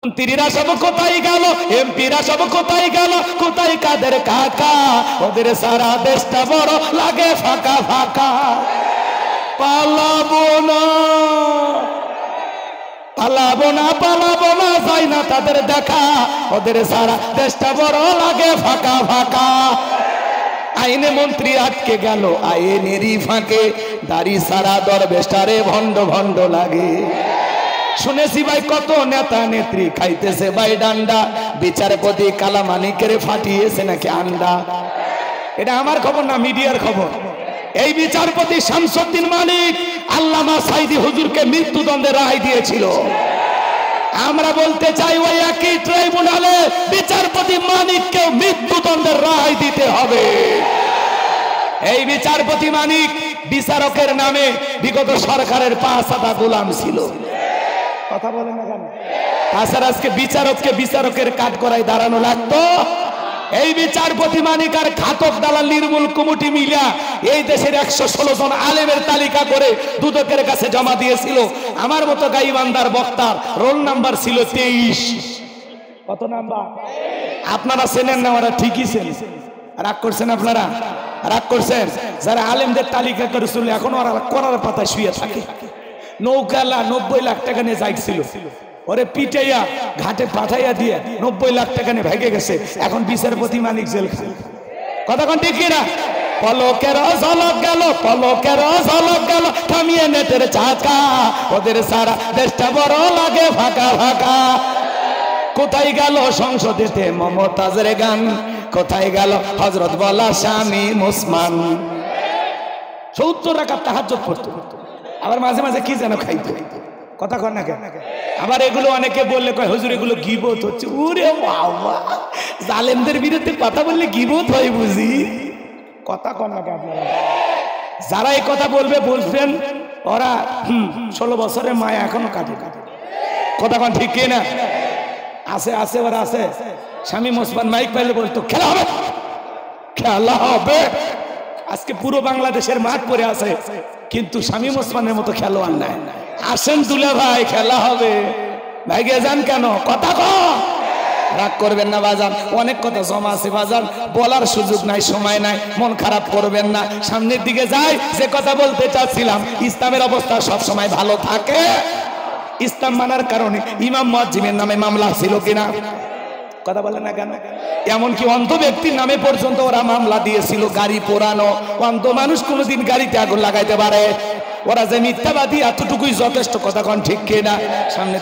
মন্ত্রীরা সব কোথায় গেল, এমপিরা সব কোথায় গেল, কোথায় কাদের কাকা? ওদের সারা দেশটা বড় লাগে ফাঁকা ফাঁকা। পালাবো না পালাবো না পালাবো না, যায় না তাদের দেখা, ওদের সারা দেশটা বড় লাগে ফাঁকা ফাঁকা। আইনে মন্ত্রী আটকে গেল আইনেরই ফাঁকে, দাড়ি সারা দরবেশটারে ভণ্ড ভণ্ড লাগে। শুনেছি ভাই কত নেতা নেত্রী খাইতেছে ভাই ডান্ডা, বিচারপতি কালামানিকের ফাটিয়েছে নাকি আন্ডা। এটা আমার খবর না, মিডিয়ার খবর। এই বিচারপতি শামসুদ্দিন মালিক আল্লামা সাইদি হুজুরকে মৃত্যুদণ্ডের রায় দিয়েছিল। আমরা বলতে চাই ওই একই ট্রাইব্যুনালে বিচারপতি মানিককে মৃত্যুদণ্ডের রায় দিতে হবে। এই বিচারপতি মানিক বিচারকের নামে বিগত সরকারের 5 আনা গোলাম ছিল। কথা বলে না কেন? তাছাড়া আজকে বিচারককে বিচারকের কাঠ করায় দাঁড়ানো লাগতো। এই বিচারপতি মানিক আর ঘাতক দালাল নির্মূল কমিটি মিলা এই দেশের 116 জন আলেমের তালিকা করে দুদকের কাছে জমা দিয়েছিল। আমার মতো গাইবান্দার বক্তার রোল নাম্বার ছিল 23। কত নাম্বার? আপনারা চেনেন না, ওরা ঠিকই চেনেন। রাগ করছেন আপনারা? রাগ করছেন? যারা আলেমদের তালিকা করেছিল এখন ওরা করার পাতায় শুয়ে থাকে। নৌকালা 90 লাখ টাকা নিয়ে যাইছিল, ওরে পিটাইয়া ঘাটে পাঠাইয়া দিয়ে 90 লাখ টাকা নিয়ে ভেগে গেছে। এখন বিচারপতি মানিক জেল খায়। কথা কোন ঠিক না? পলকের ঝলক গেল, পলকের ঝলক গেল, থামিয়ে নেটের চাকা, ওদের সারা দেশটা বড় লাগে ফাঁকা ফাঁকা। কোথায় গেল সংসদেতে মমতাজের গান, কোথায় গেল হযরত বলা স্বামী মুসমান। 70 রাকাত তাহাজ্জুদ পড়তো, আবার মাঝে মাঝে কি যেন খাইতো। কথা কর না কেন? আবার এগুলো অনেকে বললে কয় হুজুর এগুলো গীবত হচ্ছে। ওরে বাবা, জালেমদের বিরুদ্ধে কথা বললে গীবত হয় বুঝি? কথা কর না কেন? যারা এই কথা বলবে বুঝবেন ওরা 16 বছরের মায়া এখনো কাটে। কথা কন ঠিক না? আছে আছে ওরা আছে। স্বামী মুসমান মাইক পাইলে বলতো খেলা হবে, খেলা হবে। আজকে পুরো বাংলাদেশের মাঠ পড়ে আছে, কিন্তু শামীম ওসমানের মতো খেলোয়াড় নাই। আসেন দুলা ভাই, খেলা হবে। ভাইগে যান কেন? কথা কও। রাগ করবেন না বাজান, অনেক কথা জমা আছে বাজান, বলার সুযোগ নাই, সময় নাই, মন খারাপ করবেন না। সামনের দিকে যাই। যে কথা বলতে চাচ্ছিলাম, ইসলামের অবস্থা সব সময় ভালো থাকে। ইসলাম মানার কারণে ইমাম মুয়াজ্জিমের নামে মামলা ছিল কিনা? কথা বলে না কেন? এমনকি অন্ধ ব্যক্তির নামে পর্যন্ত ওরা মামলা দিয়েছিল। গাড়ি পোড়ানো, অন্ধ মানুষ কোনোদিন গাড়িতে আগুন লাগাইতে পারে? ওরা যে মিথ্যাবাদী এতটুকুই যথেষ্ট। কথা কোন ঠিক কিনা? সামনে